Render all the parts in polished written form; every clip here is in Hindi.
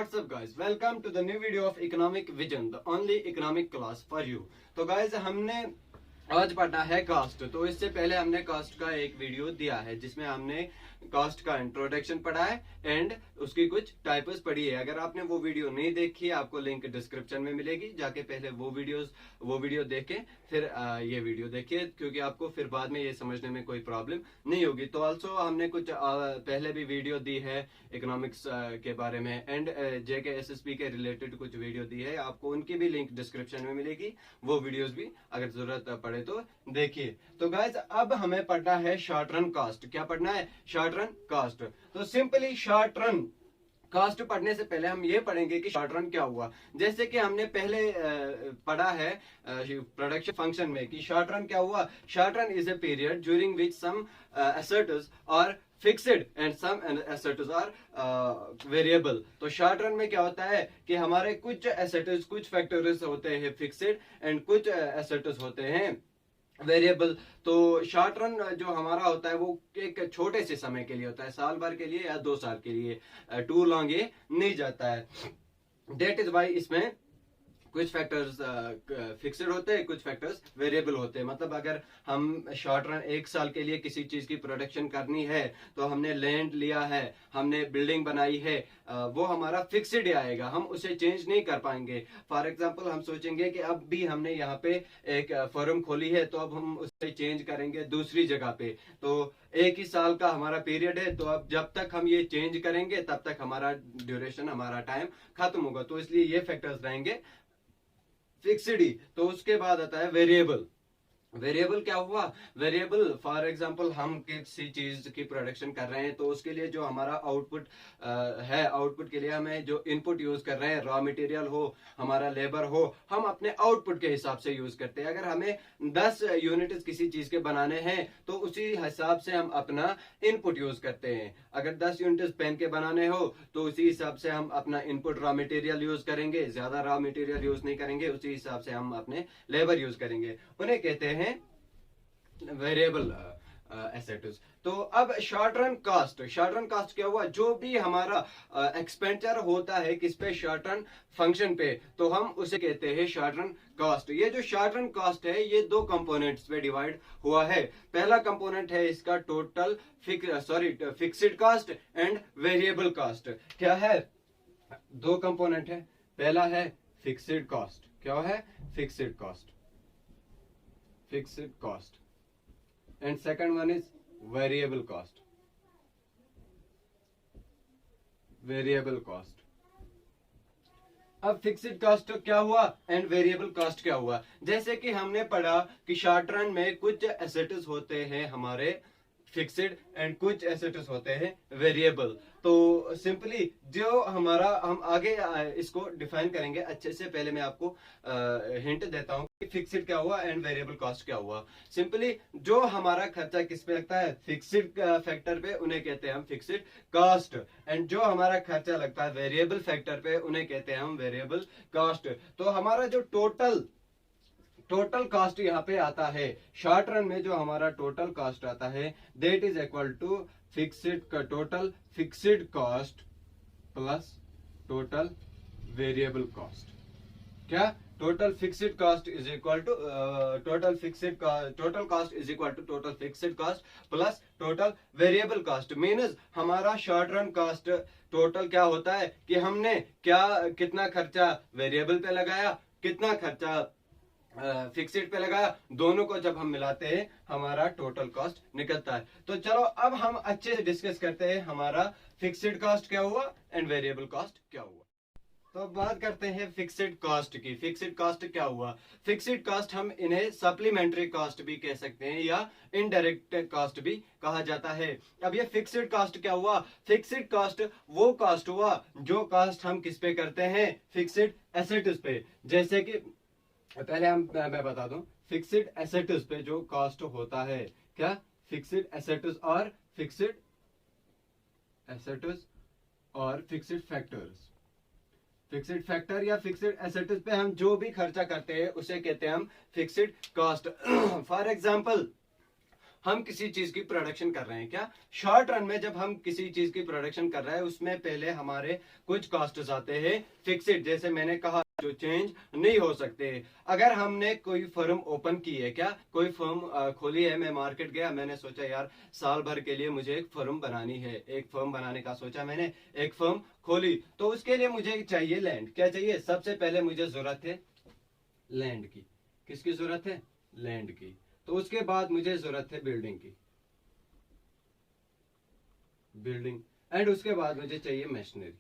what's up guys, welcome to the new video of economic vision, the only economic class for you। तो guys हमने आज पढ़ना है कास्ट। तो इससे पहले हमने कास्ट का एक वीडियो दिया है जिसमें हमने कास्ट का इंट्रोडक्शन पढ़ा है एंड उसकी कुछ टाइप्स पढ़ी है। अगर आपने वो वीडियो नहीं देखी है आपको लिंक डिस्क्रिप्शन में मिलेगी, जाके पहले वो वीडियो देखें फिर ये वीडियो देखिए, क्योंकि आपको फिर बाद में ये समझने में कोई प्रॉब्लम नहीं होगी। तो ऑल्सो हमने कुछ पहले भी वीडियो दी है इकोनॉमिक्स के बारे में एंड JKSSP के रिलेटेड कुछ वीडियो दी है, आपको उनकी भी लिंक डिस्क्रिप्शन में मिलेगी, वो वीडियोस भी अगर जरूरत पड़े तो देखिए। तो गाइज अब हमें पढ़ना है शॉर्ट रन कास्ट। क्या पढ़ना है? Short run cost. तो सिंपली शॉर्ट रन कास्ट पढ़ने से पहले हम ये पढ़ेंगे कि शॉर्ट रन क्या हुआ। जैसे कि हमने पहले पढ़ा है प्रोडक्शन फंक्शन में कि शॉर्ट रन क्या हुआ। Short run is a period during which some assets are fixed and some assets are variable. तो शॉर्ट रन में क्या होता है कि हमारे कुछ एसेट्स, कुछ फैक्टर्स होते हैं फिक्स्ड एंड कुछ एसेट्स होते हैं वेरिएबल। तो शॉर्ट रन जो हमारा होता है वो एक छोटे से समय के लिए होता है, साल भर के लिए या 2 साल के लिए, टू लॉन्ग ये नहीं जाता है। डेट इज वाई इसमें कुछ फैक्टर्स फिक्स्ड होते हैं, कुछ फैक्टर्स वेरिएबल होते हैं। मतलब अगर हम शॉर्ट रन 1 साल के लिए किसी चीज की प्रोडक्शन करनी है तो हमने लैंड लिया है, हमने बिल्डिंग बनाई है, वो हमारा फिक्स्ड ही आएगा, हम उसे चेंज नहीं कर पाएंगे। फॉर एग्जांपल हम सोचेंगे कि अब भी हमने यहाँ पे एक फर्म खोली है तो अब हम उसे चेंज करेंगे दूसरी जगह पे, तो 1 ही साल का हमारा पीरियड है, तो अब जब तक हम ये चेंज करेंगे तब तक हमारा ड्यूरेशन, हमारा टाइम खत्म होगा। तो इसलिए ये फैक्टर्स रहेंगे फिक्स्ड ही। तो उसके बाद आता है वेरिएबल। वेरिएबल क्या हुआ? वेरिएबल फॉर एग्जांपल हम किसी चीज की प्रोडक्शन कर रहे हैं तो उसके लिए जो हमारा आउटपुट है, आउटपुट के लिए हमें जो इनपुट यूज कर रहे हैं, रॉ मटेरियल हो, हमारा लेबर हो, हम अपने आउटपुट के हिसाब से यूज करते हैं। अगर हमें 10 यूनिट किसी चीज के बनाने हैं तो उसी हिसाब से हम अपना इनपुट यूज करते हैं। अगर 10 यूनिट पेन के बनाने हो तो उसी हिसाब से हम अपना इनपुट रॉ मटेरियल यूज करेंगे, ज्यादा रॉ मटेरियल यूज नहीं करेंगे, उसी हिसाब से हम अपने लेबर यूज करेंगे। उन्हें कहते हैं वेरिएबल एसेट्स। तो अब short run cost. Short run cost क्या हुआ? जो भी हमारा एक्सपेंडिचर होता है किस पे? शॉर्ट रन फंक्शन पे, तो हम उसे कहते हैं शॉर्ट रन कास्ट। ये जो शॉर्ट रन कास्ट है ये 2 कंपोनेंट्स पे डिवाइड हुआ है। पहला कंपोनेंट है इसका total fixed cost and variable cost. क्या है? 2 कंपोनेंट है। पहला है फिक्स्ड कास्ट। क्या है? Fixed cost, fixed cost, and second one is variable cost, variable cost। अब फिक्स्ड कास्ट क्या हुआ एंड वेरिएबल कास्ट क्या हुआ? जैसे कि हमने पढ़ा कि शॉर्ट रन में कुछ एसेट्स होते हैं हमारे फिक्स्ड एंड कुछ एसेट्स होते हैं वेरिएबल। तो सिंपली जो हमारा, हम आगे इसको डिफाइन करेंगे अच्छे से, पहले मैं आपको हिंट देता हूं कि फिक्स्ड क्या हुआ एंड वेरिएबल कॉस्ट क्या हुआ। सिंपली जो हमारा खर्चा किस पे लगता है? फिक्स्ड फैक्टर पे, उन्हें कहते हैं हम फिक्स्ड कॉस्ट, एंड जो हमारा खर्चा लगता है वेरिएबल फैक्टर पे उन्हें कहते हैं हम वेरिएबल कॉस्ट। तो हमारा जो टोटल कास्ट यहाँ पे आता है शॉर्ट रन में, जो हमारा टोटल कास्ट आता है that is equal to total fixed cost plus total variable cost. क्या? Total fixed cost is equal to total cost is equal to total fixed cost plus total variable cost. Means हमारा शॉर्ट रन कॉस्ट टोटल क्या होता है कि हमने कितना खर्चा वेरिएबल पे लगाया, कितना खर्चा फिक्स्ड पे लगाया, दोनों को जब हम मिलाते हैं हमारा टोटल कॉस्ट निकलता है। तो चलो अब हम अच्छे से डिस्कस करते हैं हमारा फिक्स्ड कॉस्ट क्या हुआ एंड वेरिएबल कॉस्ट क्या हुआ। तो बात करते हैं फिक्स्ड कॉस्ट की। फिक्स्ड कॉस्ट क्या हुआ? फिक्स्ड कॉस्ट हम इन्हें सप्लीमेंट्री कॉस्ट भी कह सकते हैं या इनडायरेक्ट कॉस्ट भी कहा जाता है। अब ये फिक्स्ड कॉस्ट क्या हुआ? फिक्स्ड कॉस्ट वो कॉस्ट हुआ जो कॉस्ट हम किस पे करते हैं? फिक्स्ड एसेट्स पे। जैसे कि पहले मैं बता दूं, फिक्स्ड एसेट्स पे जो कॉस्ट होता है, क्या? फिक्स्ड एसेट्स और फिक्स्ड फैक्टर्स। फिक्स्ड फैक्टर या फिक्स्ड एसेट्स पे हम जो भी खर्चा करते हैं उसे कहते हैं हम फिक्स्ड कॉस्ट। फॉर एग्जांपल हम किसी चीज की प्रोडक्शन कर रहे हैं, क्या शॉर्ट रन में जब हम किसी चीज की प्रोडक्शन कर रहे हैं उसमें पहले हमारे कुछ कॉस्ट्स आते हैं फिक्स्ड, जैसे मैंने कहा जो चेंज नहीं हो सकते। अगर हमने कोई फर्म ओपन की है, क्या कोई फर्म खोली है, मैं मार्केट गया, मैंने सोचा यार साल भर के लिए मुझे एक फर्म बनानी है, एक फर्म बनाने का सोचा मैंने, एक फर्म खोली, तो उसके लिए मुझे चाहिए लैंड। क्या चाहिए? सबसे पहले मुझे जरूरत है लैंड की। किसकी जरूरत है? लैंड की। तो उसके बाद मुझे जरूरत है बिल्डिंग की, बिल्डिंग। एंड उसके बाद मुझे चाहिए मशीनरी।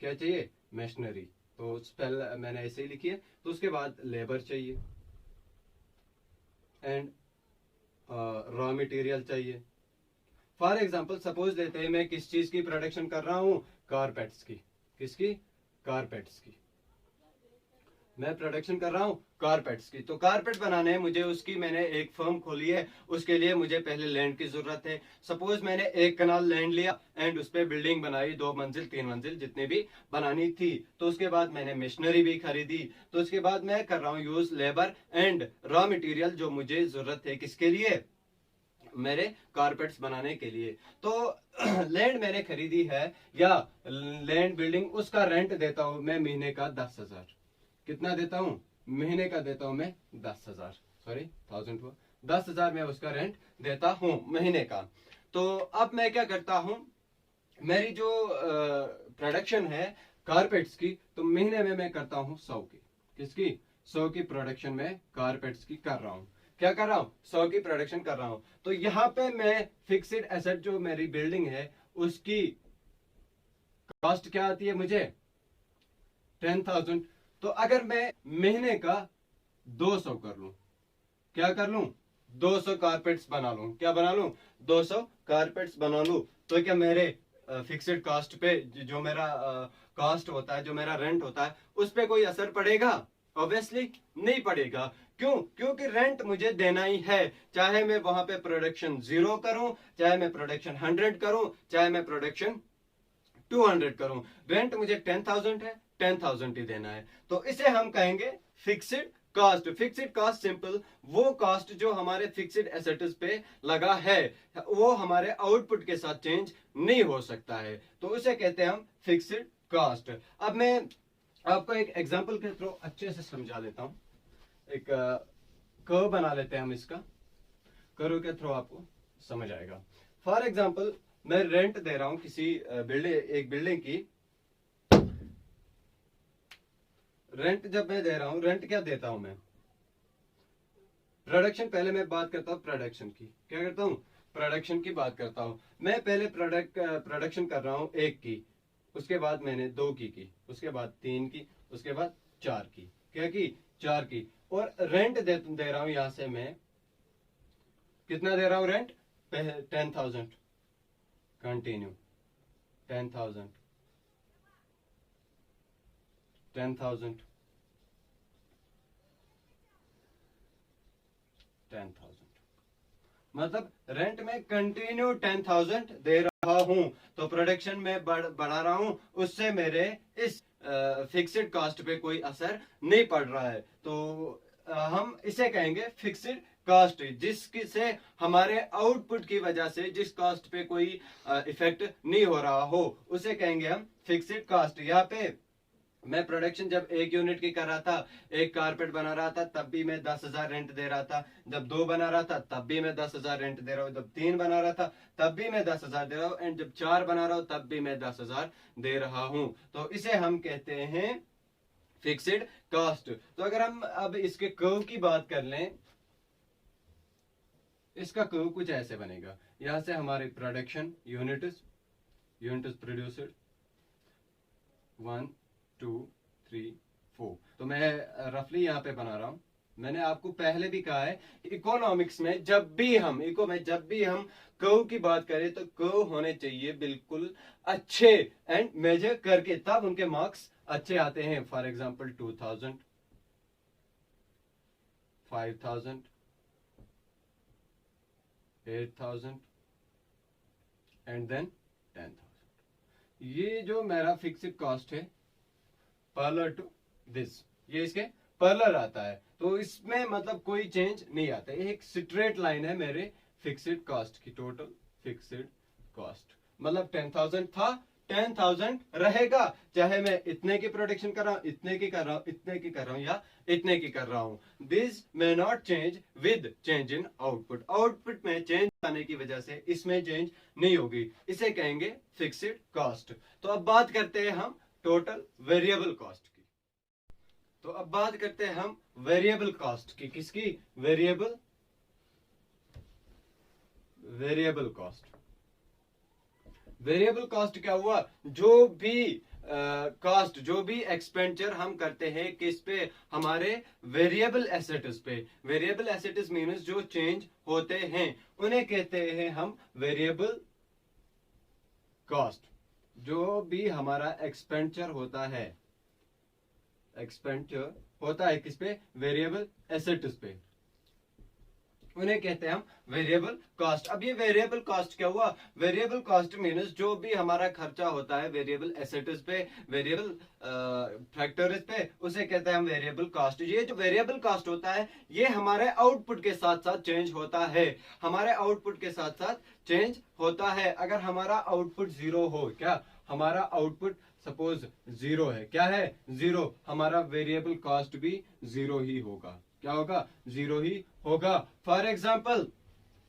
क्या चाहिए? मशीनरी। तो स्पेल मैंने ऐसे ही लिखी है। तो उसके बाद लेबर चाहिए एंड रॉ मटेरियल चाहिए। फॉर एग्जाम्पल सपोज लेते हैं मैं किस चीज की प्रोडक्शन कर रहा हूं, कारपेट्स की। किसकी? कारपेट्स की। मैं प्रोडक्शन कर रहा हूँ कारपेट्स की। तो कारपेट बनाने है मुझे, उसकी मैंने एक फर्म खोली है, उसके लिए मुझे पहले लैंड की जरूरत है। सपोज मैंने 1 कनाल लैंड लिया एंड उस पर बिल्डिंग बनाई, 2 मंजिल 3 मंजिल जितनी भी बनानी थी। तो उसके बाद मैंने मशीनरी भी खरीदी। तो उसके बाद मैं कर रहा हूँ use labour and raw material जो मुझे जरूरत है किसके लिए? मेरे कारपेट्स बनाने के लिए। तो लैंड मैंने खरीदी है या लैंड बिल्डिंग, उसका रेंट देता हूं मैं महीने का 10,000। कितना देता हूं? महीने का देता हूं मैं 10,000, सॉरी 1000 हुआ, 10,000 मैं उसका रेंट देता हूं महीने का। तो अब मैं क्या करता हूं, मेरी जो प्रोडक्शन है कारपेट्स की, तो महीने में मैं करता हूं 100 की। किसकी? 100 की प्रोडक्शन में कारपेट्स की कर रहा हूं। क्या कर रहा हूं? 100 की प्रोडक्शन कर रहा हूं। तो यहाँ पे मैं फिक्स्ड एसेट जो मेरी बिल्डिंग है उसकी कॉस्ट क्या आती है मुझे? 10,000। तो अगर मैं महीने का 200 कर लूं, क्या कर लूं? 200 कारपेट्स बना लूं। क्या बना लूं? 200 कारपेट्स बना लूं। तो क्या मेरे फिक्स्ड कॉस्ट पे जो मेरा कॉस्ट होता है, जो मेरा रेंट होता है, उस पे कोई असर पड़ेगा? ऑब्वियसली नहीं पड़ेगा। क्यों? क्योंकि रेंट मुझे देना ही है, चाहे मैं वहां पे प्रोडक्शन 0 करूं, चाहे मैं प्रोडक्शन 100 करूं, चाहे मैं प्रोडक्शन 200 करूं, रेंट मुझे 10,000 है, 10,000 ही देना है। तो इसे हम कहेंगे fixed cost. Fixed cost simple वो कॉस्ट जो हमारे फिक्स्ड एसेट्स पे लगा है, वो हमारे आउटपुट के साथ चेंज नहीं हो सकता है, तो उसे कहते हैं हम फिक्स्ड कॉस्ट। अब मैं आपको एक एग्जांपल के थ्रू अच्छे से समझा देता हूं। एक कर्व बना लेते हैं हम, इसका कर्व के थ्रू आपको समझ आएगा। फॉर एग्जांपल मैं रेंट दे रहा हूं किसी बिल्डिंग, एक बिल्डिंग की रेंट। जब मैं दे रहा हूं, रेंट क्या देता हूं मैं? प्रोडक्शन। पहले मैं बात करता हूं प्रोडक्शन की। क्या करता हूं? प्रोडक्शन की बात करता हूं। मैं पहले प्रोडक्शन कर रहा हूं 1 की, उसके बाद मैंने 2 की, उसके बाद 3 की, उसके बाद 4 की। क्या की? 4 की। और रेंट दे रहा हूं यहां से मैं, कितना दे रहा हूं रेंट? 10,000। कंटिन्यू। 10,000, 10,000, 10,000। मतलब रेंट में कंटिन्यू 10,000 दे रहा हूं। तो प्रोडक्शन में बढ़ा रहा हूं, उससे मेरे इस फिक्स्ड कॉस्ट पे कोई असर नहीं पड़ रहा है। तो हम इसे कहेंगे फिक्स्ड कॉस्ट, जिससे हमारे आउटपुट की वजह से जिस कॉस्ट पे कोई इफेक्ट नहीं हो रहा हो, उसे कहेंगे हम फिक्स्ड कॉस्ट। यहाँ पे मैं प्रोडक्शन जब 1 यूनिट की कर रहा था, एक कारपेट बना रहा था, तब भी मैं 10,000 रेंट दे रहा था। जब 2 बना रहा था तब भी मैं 10,000 रेंट दे रहा हूँ। जब 3 बना रहा था तब भी मैं 10,000 दे रहा हूँ। एंड जब 4 बना रहा हूँ तब भी मैं 10,000 दे रहा हूँ। तो इसे हम कहते हैं फिक्स्ड कॉस्ट। तो अगर हम अब इसके कर्व की बात कर लें, इसका कर्व कुछ ऐसे बनेगा। यहां से हमारे प्रोडक्शन यूनिट प्रोड्यूस्ड 1 2 3 4। तो मैं रफली यहाँ पे बना रहा हूं। मैंने आपको पहले भी कहा है इकोनॉमिक्स में जब भी हम कर्व की बात करें तो कर्व होने चाहिए बिल्कुल अच्छे एंड मेजर करके, तब उनके मार्क्स अच्छे आते हैं। For example 2,000, 5,000, 8,000 and then 10,000। ये जो मेरा फिक्स्ड कॉस्ट है parallel to this, ये इसके पैरेलल आता है, तो इसमें मतलब कोई चेंज नहीं आता, ये एक स्ट्रेट लाइन है मेरे फिक्स्ड कॉस्ट की। टोटल फिक्स्ड कॉस्ट मतलब 10,000 था, 10,000 रहेगा, चाहे मैं इतने की प्रोडक्शन कर रहा हूं, इतने की कर रहा हूं, इतने की कर रहा हूं या इतने की कर रहा हूं। This may not change with change in output. Output में चेंज आने की वजह से इसमें चेंज नहीं होगी, इसे कहेंगे फिक्स्ड कॉस्ट। तो अब बात करते हैं हम टोटल वेरिएबल कॉस्ट की। तो अब बात करते हैं हम वेरिएबल कॉस्ट की, किसकी? Variable cost. वेरिएबल कॉस्ट क्या हुआ? जो भी कॉस्ट, जो भी एक्सपेंडिचर हम करते हैं किस पे? हमारे वेरिएबल एसेट्स पे। वेरिएबल एसेट्स मीन्स जो चेंज होते हैं उन्हें कहते हैं हम वेरिएबल कॉस्ट। जो भी हमारा एक्सपेंडिचर होता है, एक्सपेंडिचर होता है किस पे? वेरिएबल एसेट्स पे, उन्हें कहते हैं हम वेरिएबल कॉस्ट। अब ये वेरिएबल कॉस्ट क्या हुआ? वेरिएबल कॉस्ट मीन्स जो भी हमारा खर्चा होता है वेरिएबल एसेट्स पे, वेरिएबल फैक्टर्स पे, उसे कहते हैं हम वेरिएबल कॉस्ट। ये जो वेरिएबल कॉस्ट होता है ये हमारे आउटपुट के साथ साथ चेंज होता है, हमारे आउटपुट के साथ साथ चेंज होता है। अगर हमारा आउटपुट जीरो हो, क्या हमारा आउटपुट सपोज जीरो है, क्या है? जीरो, हमारा वेरिएबल कॉस्ट भी जीरो ही होगा। क्या होगा? जीरो ही होगा। फॉर एग्जाम्पल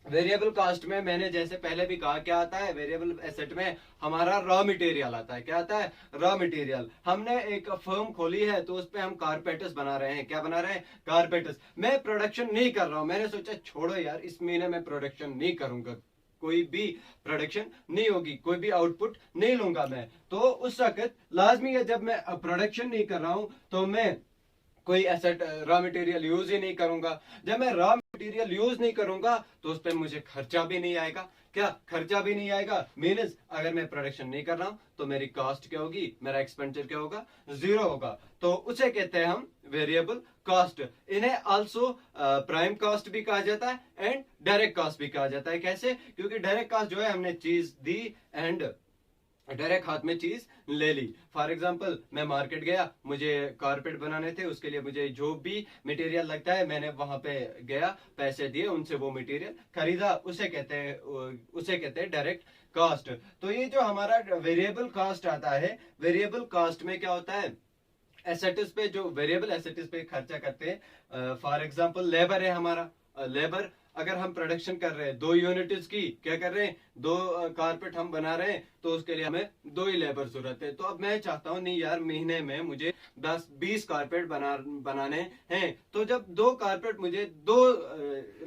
वेरिएबल कॉस्ट में मैंने जैसे पहले भी कहा, क्या आता है? वेरिएबल एसेट में हमारा रॉ मटेरियल आता है। क्या आता है? Raw material. हमने एक फर्म खोली है तो उस पे हम कारपेटर्स बना रहे हैं। क्या बना रहे हैं? कारपेटर्स। मैं प्रोडक्शन नहीं कर रहा हूं, मैंने सोचा छोड़ो यार, इस महीने में प्रोडक्शन नहीं करूंगा, कोई भी प्रोडक्शन नहीं होगी, कोई भी आउटपुट नहीं लूंगा मैं। तो उस वक्त लाजमी है, जब मैं प्रोडक्शन नहीं कर रहा हूं तो मैं कोई एसेट रॉ मटेरियल यूज ही नहीं करूंगा। जब मैं रॉ मटेरियल यूज नहीं करूंगा तो उस पर मुझे खर्चा भी नहीं आएगा। क्या? खर्चा भी नहीं आएगा मीन्स अगर मैं प्रोडक्शन नहीं कर रहा हूं तो मेरी कॉस्ट क्या होगी? मेरा एक्सपेंडिचर क्या होगा? जीरो होगा। तो उसे कहते हैं हम वेरिएबल कॉस्ट। इन्हें आल्सो प्राइम कॉस्ट भी कहा जाता है एंड डायरेक्ट कॉस्ट भी कहा जाता है। कैसे? क्योंकि डायरेक्ट कॉस्ट जो है, हमने चीज दी एंड डायरेक्ट हाथ में चीज ले ली। फॉर एग्जाम्पल मैं मार्केट गया, मुझे कारपेट बनाने थे, उसके लिए मुझे जो भी मटेरियल लगता है मैंने वहां पे गया, पैसे दिए, उनसे वो मटेरियल खरीदा, उसे कहते हैं डायरेक्ट कॉस्ट। तो ये जो हमारा वेरिएबल कॉस्ट आता है, वेरिएबल कॉस्ट में क्या होता है? एसेट्स पे, जो वेरिएबल एसेट्स पे खर्चा करते हैं। फॉर एग्जांपल लेबर है हमारा, लेबर अगर हम प्रोडक्शन कर रहे हैं 2 यूनिट्स की, क्या कर रहे हैं? 2 कारपेट हम बना रहे हैं, तो उसके लिए हमें 2 ही लेबर जरूरत है। तो अब मैं चाहता हूं नहीं यार, महीने में मुझे 10-20 कारपेट बनाने हैं। तो जब 2 कारपेट मुझे 2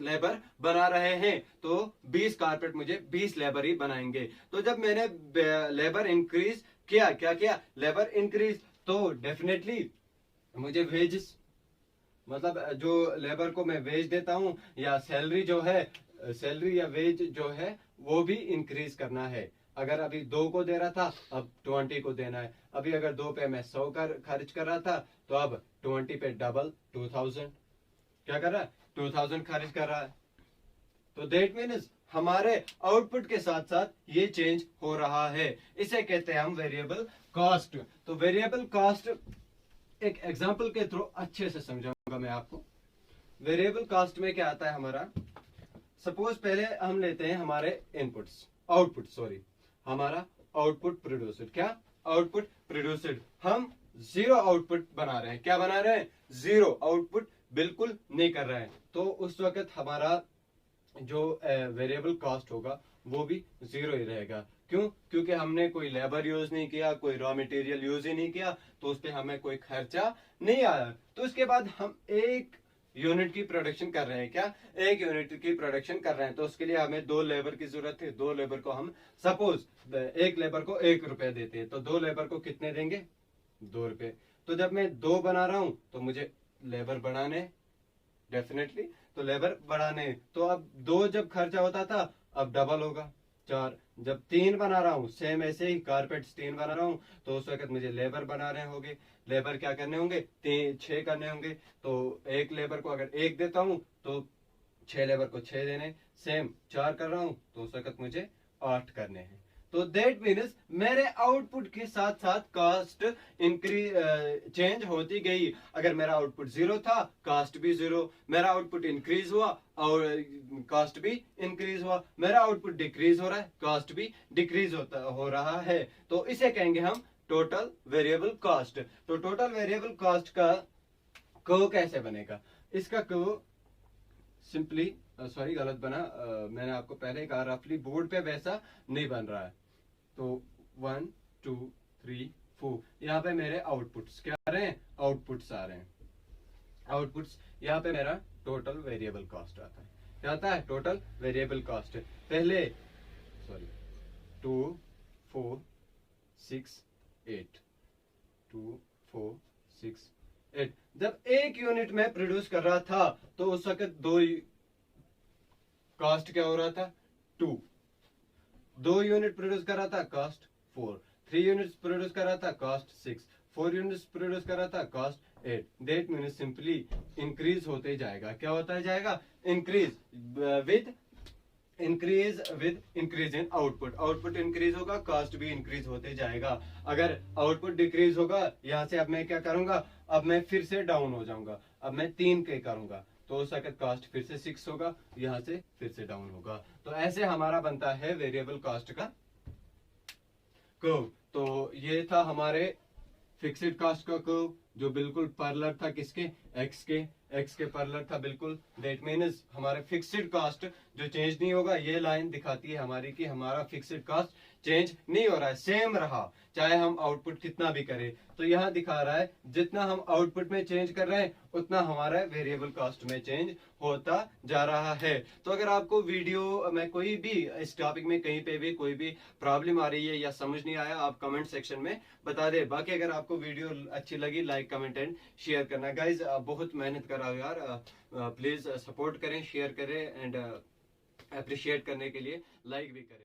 लेबर बना रहे हैं तो 20 कारपेट मुझे 20 लेबर ही बनाएंगे। तो जब मैंने लेबर इंक्रीज किया, क्या किया? लेबर इंक्रीज, तो डेफिनेटली मुझे वेजेस, मतलब जो लेबर को मैं वेज देता हूं या सैलरी जो है, सैलरी या वेज जो है वो भी इंक्रीज करना है। अगर अभी 2 को दे रहा था, अब 20 को देना है। अभी अगर 2 पे मैं 100 खर्च कर रहा था तो अब 20 पे डबल 2000, क्या कर रहा है? 2000 खर्च कर रहा है। तो दैट मीन्स हमारे आउटपुट के साथ साथ ये चेंज हो रहा है, इसे कहते हैं हम वेरिएबल कॉस्ट। तो वेरिएबल कॉस्ट एक एग्जांपल के थ्रू अच्छे से समझाऊंगा मैं आपको। वेरिएबल कॉस्ट में क्या आता है हमारा? सपोज पहले हम लेते हैं हमारे इनपुट्स, आउटपुट, सॉरी, हमारा आउटपुट प्रोड्यूसर। क्या? Output producer. हम जीरो आउटपुट बना रहे हैं। क्या बना रहे हैं? जीरो आउटपुट बिल्कुल नहीं कर रहे हैं। तो उस वक्त हमारा जो वेरिएबल कॉस्ट होगा वो भी जीरो ही रहेगा। क्यों? क्योंकि हमने कोई लेबर यूज नहीं किया, कोई रॉ मटेरियल यूज ही नहीं किया, तो उस पर हमें कोई खर्चा नहीं आया। तो उसके बाद हम एक यूनिट की प्रोडक्शन कर रहे हैं। क्या? एक यूनिट की प्रोडक्शन कर रहे हैं, तो उसके लिए हमें 2 लेबर की जरूरत है। 2 लेबर को हम सपोज एक लेबर को 1 रुपए देते हैं, तो 2 लेबर को कितने देंगे? 2 रुपए। तो जब मैं 2 बना रहा हूं तो मुझे लेबर बढ़ाने, डेफिनेटली, तो लेबर बढ़ाने, तो अब 2 जब खर्चा होता था अब डबल होगा 4। जब 3 बना रहा हूं, सेम ऐसे ही कारपेट्स 3 बना रहा हूं, तो उस वक्त मुझे लेबर बना रहे होंगे, लेबर क्या करने होंगे? 6 करने होंगे। तो एक लेबर को अगर 1 देता हूं तो 6 लेबर को 6 देने, सेम 4 कर रहा हूं तो उस वक्त मुझे 8 करने हैं। तो दैट मीन्स मेरे आउटपुट के साथ साथ कास्ट इंक्रीज चेंज होती गई। अगर मेरा आउटपुट 0 था, कास्ट भी 0। मेरा आउटपुट इंक्रीज हुआ और कास्ट भी इंक्रीज हुआ। मेरा आउटपुट डिक्रीज हो रहा है, कास्ट भी डिक्रीज हो रहा है। तो इसे कहेंगे हम टोटल वेरिएबल कास्ट। तो टोटल वेरिएबल कास्ट का कर्व कैसे बनेगा? इसका कर्व सिंपली सॉरी गलत बना, मैंने आपको पहले कहा रफली बोर्ड पे वैसा नहीं बन रहा है। तो 1 2 3 4 यहाँ पे मेरे आउटपुट्स क्या आ रहे हैं? आउटपुट्स आ रहे हैं। आउटपुट्स यहाँ पे मेरा टोटल वेरिएबल कॉस्ट आता है। क्या आता है? Total variable cost. पहले सॉरी 2 4 6 8 2 4 6 8। जब एक यूनिट में प्रोड्यूस कर रहा था तो उस वक्त कॉस्ट क्या हो रहा था? 2 यूनिट प्रोड्यूस कर रहा था, कॉस्ट 4। 3 यूनिट्स प्रोड्यूस कर रहा था, कॉस्ट 6। 4 यूनिट्स प्रोड्यूस कर रहा था, cost 8। That means simply increase होते जाएगा। क्या होता जाएगा? Increase with increase in output. Output increase होगा, कॉस्ट भी इंक्रीज होते जाएगा। अगर आउटपुट डिक्रीज होगा, यहाँ से अब मैं क्या करूंगा? अब मैं फिर से डाउन हो जाऊंगा। अब मैं 3 के करूंगा तो उस वक्त कॉस्ट फिर से 6 होगा, यहाँ से फिर से डाउन होगा। तो ऐसे हमारा बनता है वेरिएबल कॉस्ट का कर्व। तो ये था हमारे फिक्स्ड कॉस्ट का कर्व जो बिल्कुल पैरेलल था किसके? एक्स के पैरेलल था बिल्कुल। दैट मीन्स हमारे फिक्स्ड कॉस्ट जो चेंज नहीं होगा। ये लाइन दिखाती है हमारी कि हमारा फिक्स्ड कॉस्ट चेंज नहीं हो रहा है, सेम रहा, चाहे हम आउटपुट कितना भी करें। तो यहाँ दिखा रहा है जितना हम आउटपुट में चेंज कर रहे हैं उतना हमारा वेरिएबल कॉस्ट में चेंज होता जा रहा है। तो अगर आपको वीडियो में कोई भी इस टॉपिक में कहीं पे भी कोई भी प्रॉब्लम आ रही है या समझ नहीं आया, आप कमेंट सेक्शन में बता दे। बाकी अगर आपको वीडियो अच्छी लगी, लाइक कमेंट एंड शेयर करना। गाइज बहुत मेहनत कर रहा हूँ यार, प्लीज सपोर्ट करें, शेयर करें एंड अप्रिशिएट करने के लिए लाइक भी करें।